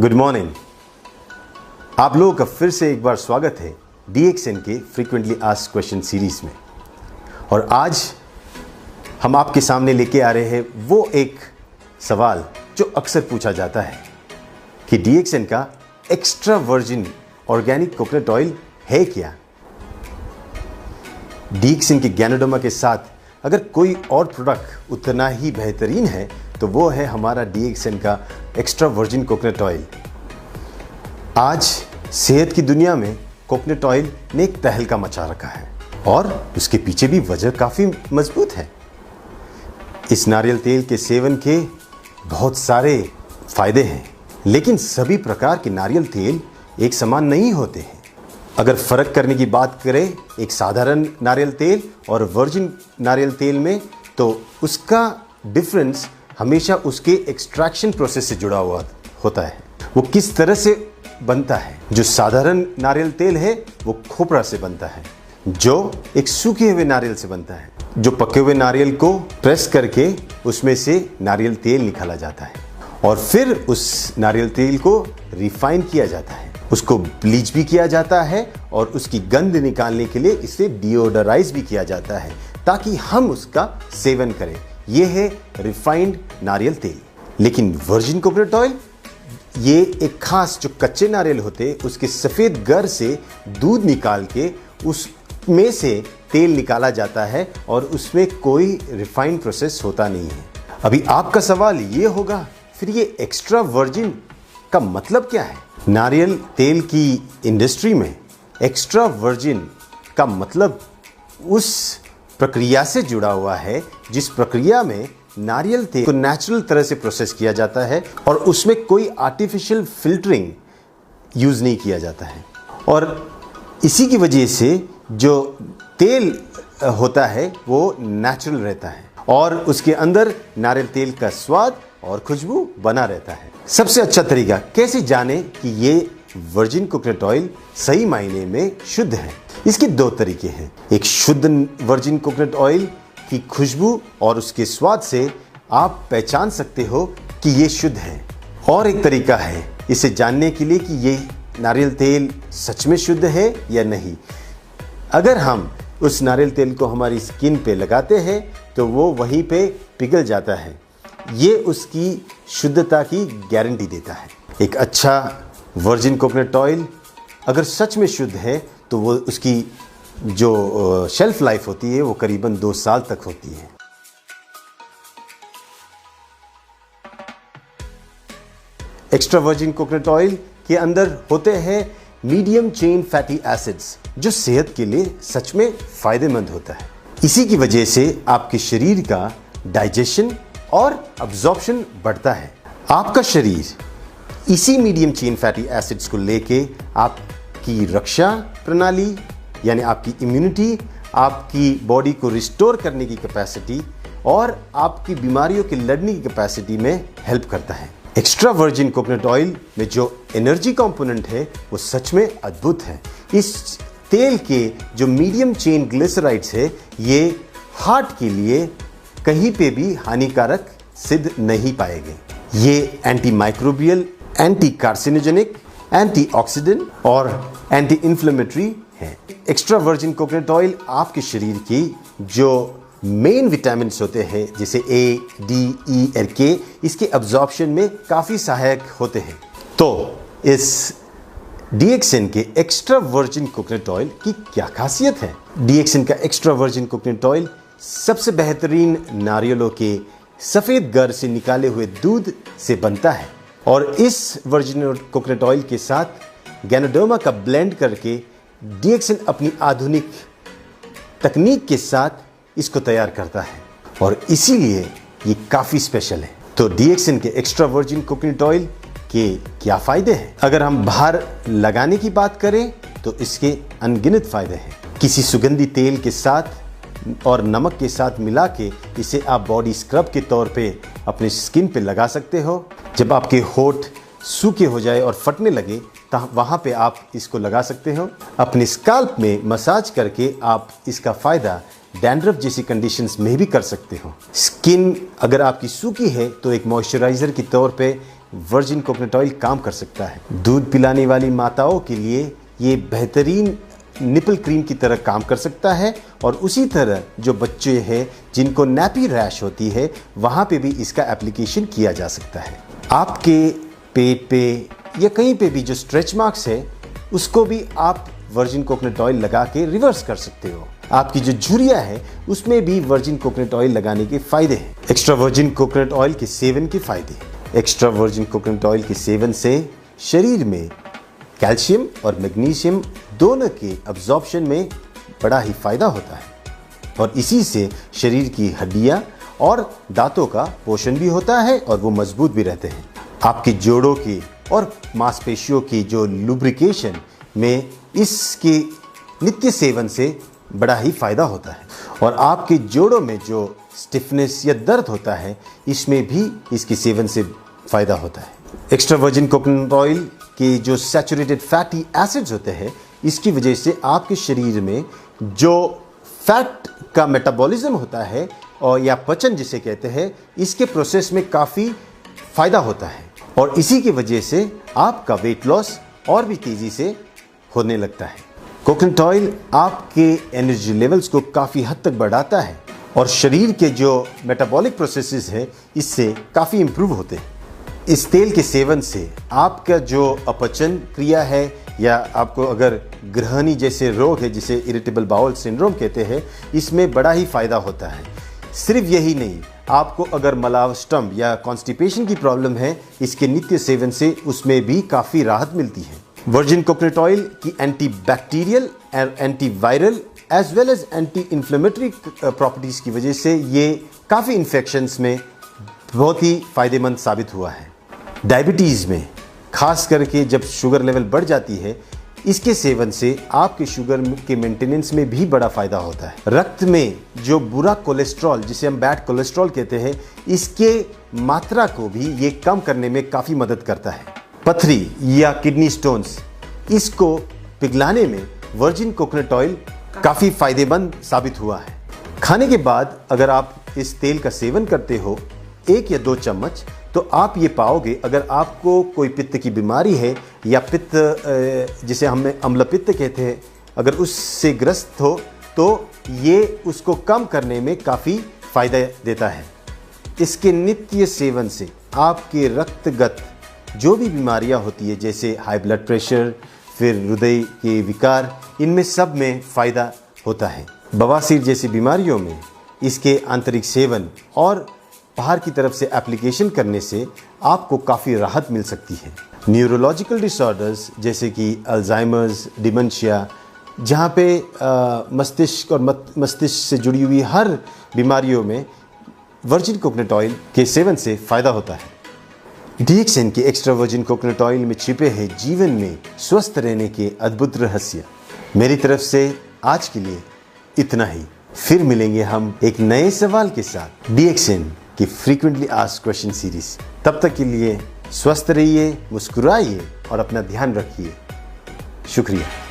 Good morning. आप लोगों का फिर से एक बार स्वागत है DXN के फ्रीक्वेंटली आस्क्ड क्वेश्चन सीरीज में। और आज हम आपके सामने लेके आ रहे हैं वो एक सवाल जो अक्सर पूछा जाता है कि DXN का extra virgin organic coconut oil है क्या। DXN के गैनोडर्मा के साथ अगर कोई और प्रोडक्ट उतना ही बेहतरीन है तो वो है हमारा DXN का एक्स्ट्रा वर्जिन कोकोनट ऑयल। आज सेहत की दुनिया में कोकोनट ऑयल ने एक तहलका मचा रखा है और उसके पीछे भी वजह काफ़ी मजबूत है। इस नारियल तेल के सेवन के बहुत सारे फायदे हैं, लेकिन सभी प्रकार के नारियल तेल एक समान नहीं होते हैं। अगर फ़र्क करने की बात करें एक साधारण नारियल तेल और वर्जिन नारियल तेल में, तो उसका डिफरेंस हमेशा उसके एक्सट्रैक्शन प्रोसेस से जुड़ा हुआ होता है। वो किस तरह से बनता है। जो साधारण नारियल तेल है वो खोपरा से बनता है, जो एक सूखे हुए नारियल से बनता है। जो पके हुए नारियल को प्रेस करके उसमें से नारियल तेल निकाला जाता है और फिर उस नारियल तेल को रिफाइन किया जाता है, उसको ब्लीच भी किया जाता है और उसकी गंध निकालने के लिए इसे डिओडराइज भी किया जाता है ताकि हम उसका सेवन करें। यह है रिफाइंड नारियल तेल। लेकिन वर्जिन कोकोनट ऑयल ये एक खास जो कच्चे नारियल होते उसके सफ़ेद गर से दूध निकाल के उसमें से तेल निकाला जाता है और उसमें कोई रिफाइंड प्रोसेस होता नहीं है। अभी आपका सवाल ये होगा, फिर ये एक्स्ट्रा वर्जिन का मतलब क्या है। नारियल तेल की इंडस्ट्री में एक्स्ट्रा वर्जिन का मतलब उस प्रक्रिया से जुड़ा हुआ है जिस प्रक्रिया में नारियल तेल को नेचुरल तरह से प्रोसेस किया जाता है और उसमें कोई आर्टिफिशियल फिल्टरिंग यूज़ नहीं किया जाता है। और इसी की वजह से जो तेल होता है वो नेचुरल रहता है और उसके अंदर नारियल तेल का स्वाद और खुशबू बना रहता है। सबसे अच्छा तरीका कैसे जाने कि ये वर्जिन कोकोनट ऑयल सही मायने में शुद्ध है, इसके दो तरीके हैं। एक शुद्ध वर्जिन कोकोनट ऑयल की खुशबू और उसके स्वाद से आप पहचान सकते हो कि ये शुद्ध है, और एक तरीका है इसे जानने के लिए कि ये नारियल तेल सच में शुद्ध है या नहीं। अगर हम उस नारियल तेल को हमारी स्किन पे लगाते हैं तो वो वहीं पे पिघल जाता है। ये उसकी शुद्धता की गारंटी देता है। एक अच्छा वर्जिन कोकोनट ऑयल अगर सच में शुद्ध है तो वो उसकी जो शेल्फ लाइफ होती है वो करीबन 2 साल तक होती है। एक्स्ट्रा वर्जिन कोकोनट ऑयल के अंदर होते हैं मीडियम चेन फैटी एसिड्स जो सेहत के लिए सच में फायदेमंद होता है। इसी की वजह से आपके शरीर का डाइजेशन और अब्जॉर्प्शन बढ़ता है। आपका शरीर इसी मीडियम चेन फैटी एसिड्स को लेके आपकी रक्षा प्रणाली यानी आपकी इम्यूनिटी, आपकी बॉडी को रिस्टोर करने की कैपेसिटी और आपकी बीमारियों के लड़ने की कैपेसिटी में हेल्प करता है। एक्स्ट्रा वर्जिन कोकोनट ऑयल में जो एनर्जी कंपोनेंट है वो सच में अद्भुत है। इस तेल के जो मीडियम चेन ग्लिसराइड्स है ये हार्ट के लिए कहीं पे भी हानिकारक सिद्ध नहीं पाए गए। ये anti microbial, anti carcinogenic, antioxidant और एंटी इन्फ्लेमेटरी है। एक्स्ट्रा वर्जिन कोकोनट ऑयल आपके शरीर की जो मेन विटामिन्स होते हैं जैसे A, D, E और K, इसके अब्जॉर्प्शन में काफ़ी सहायक होते हैं। तो इस DXN के एक्स्ट्रा वर्जिन कोकोनट ऑयल की क्या खासियत है। DXN का एक्स्ट्रा वर्जिन कोकोनट ऑयल सबसे बेहतरीन नारियलों के सफ़ेद गर से निकाले हुए दूध से बनता है और इस वर्जिन कोकोनट ऑयल के साथ गैनोडर्मा का ब्लेंड करके DXN अपनी आधुनिक तकनीक के साथ इसको तैयार करता है और इसीलिए ये काफ़ी स्पेशल है। तो DXN के एक्स्ट्रा वर्जिन कोकोनट ऑयल के क्या फ़ायदे हैं। अगर हम बाहर लगाने की बात करें तो इसके अनगिनत फ़ायदे हैं। किसी सुगंधी तेल के साथ और नमक के साथ मिला के इसे आप बॉडी स्क्रब के तौर पे अपने स्किन पे लगा सकते हो। जब आपके होठ सूखे हो जाए और फटने लगे तो वहाँ पे आप इसको लगा सकते हो। अपने स्काल्प में मसाज करके आप इसका फ़ायदा डैंड्रफ जैसी कंडीशंस में भी कर सकते हो। स्किन अगर आपकी सूखी है तो एक मॉइस्चराइज़र के तौर पे वर्जिन कोकोनट ऑयल काम कर सकता है। दूध पिलाने वाली माताओं के लिए ये बेहतरीन निपल क्रीम की तरह काम कर सकता है और उसी तरह जो बच्चे हैं जिनको नैपी रैश होती है वहाँ पे भी इसका एप्लीकेशन किया जा सकता है। आपके पेट पे या कहीं पे भी जो स्ट्रेच मार्क्स है उसको भी आप वर्जिन कोकोनट ऑयल लगा के रिवर्स कर सकते हो। आपकी जो झुर्रियाँ है उसमें भी वर्जिन कोकोनट ऑयल लगाने के फायदे हैं। एक्स्ट्रा वर्जिन कोकोनट ऑयल के सेवन के फायदे। एक्स्ट्रा वर्जिन कोकोनट ऑयल के सेवन से शरीर में कैल्शियम और मैग्नीशियम दोनों के अब्जॉर्प्शन में बड़ा ही फायदा होता है और इसी से शरीर की हड्डियां और दांतों का पोषण भी होता है और वो मजबूत भी रहते हैं। आपके जोड़ों की और मांसपेशियों की जो लुब्रिकेशन में इसके नित्य सेवन से बड़ा ही फायदा होता है और आपके जोड़ों में जो स्टिफनेस या दर्द होता है इसमें भी इसके सेवन से फायदा होता है। एक्स्ट्रा वर्जिन कोकोनट ऑयल के जो सैचुरेटेड फैटी एसिड्स होते हैं इसकी वजह से आपके शरीर में जो फैट का मेटाबॉलिज्म होता है और या पचन जिसे कहते हैं इसके प्रोसेस में काफ़ी फ़ायदा होता है और इसी की वजह से आपका वेट लॉस और भी तेज़ी से होने लगता है। कोकोनट ऑयल आपके एनर्जी लेवल्स को काफ़ी हद तक बढ़ाता है और शरीर के जो मेटाबॉलिक प्रोसेसेस हैं इससे काफ़ी इम्प्रूव होते हैं। इस तेल के सेवन से आपका जो अपचन क्रिया है या आपको अगर गृहिणी जैसे रोग है जिसे इरिटेबल बाउल सिंड्रोम कहते हैं इसमें बड़ा ही फ़ायदा होता है। सिर्फ यही नहीं, आपको अगर मलावस्टम या कॉन्स्टिपेशन की प्रॉब्लम है इसके नित्य सेवन से उसमें भी काफ़ी राहत मिलती है। वर्जिन कोकोनट ऑयल की एंटी बैक्टीरियल और anti viral as well as anti inflammatory properties की वजह से ये काफ़ी इन्फेक्शंस में बहुत ही फ़ायदेमंद साबित हुआ है। डायबिटीज़ में खास करके जब शुगर लेवल बढ़ जाती है इसके सेवन से आपके शुगर के मेंटेनेंस में भी बड़ा फ़ायदा होता है। रक्त में जो बुरा कोलेस्ट्रॉल जिसे हम बैड कोलेस्ट्रॉल कहते हैं इसके मात्रा को भी ये कम करने में काफ़ी मदद करता है। पथरी या किडनी स्टोन्स इसको पिघलाने में वर्जिन कोकोनट ऑयल काफ़ी फ़ायदेमंद साबित हुआ है। खाने के बाद अगर आप इस तेल का सेवन करते हो 1 या 2 चम्मच तो आप ये पाओगे अगर आपको कोई पित्त की बीमारी है या पित्त जिसे हम अम्ल पित्त कहते हैं अगर उससे ग्रस्त हो तो ये उसको कम करने में काफ़ी फ़ायदा देता है। इसके नित्य सेवन से आपके रक्तगत जो भी बीमारियां होती है जैसे हाई ब्लड प्रेशर फिर हृदय के विकार इनमें सब में फ़ायदा होता है। बवासीर जैसी बीमारियों में इसके आंतरिक सेवन और बाहर की तरफ से एप्लीकेशन करने से आपको काफ़ी राहत मिल सकती है। न्यूरोलॉजिकल डिसऑर्डर्स जैसे कि अल्जाइमर्स, डिमेंशिया जहाँ पे मस्तिष्क और मस्तिष्क से जुड़ी हुई हर बीमारियों में वर्जिन कोकोनट ऑयल के सेवन से फ़ायदा होता है। डीएक्सएन के एक्स्ट्रा वर्जिन कोकोनट ऑयल में छिपे हैं जीवन में स्वस्थ रहने के अद्भुत रहस्य। मेरी तरफ से आज के लिए इतना ही। फिर मिलेंगे हम एक नए सवाल के साथ डीएक्सएन की फ्रीक्वेंटली आस्क्ड क्वेश्चन सीरीज। तब तक के लिए स्वस्थ रहिए, मुस्कुराइए और अपना ध्यान रखिए। शुक्रिया।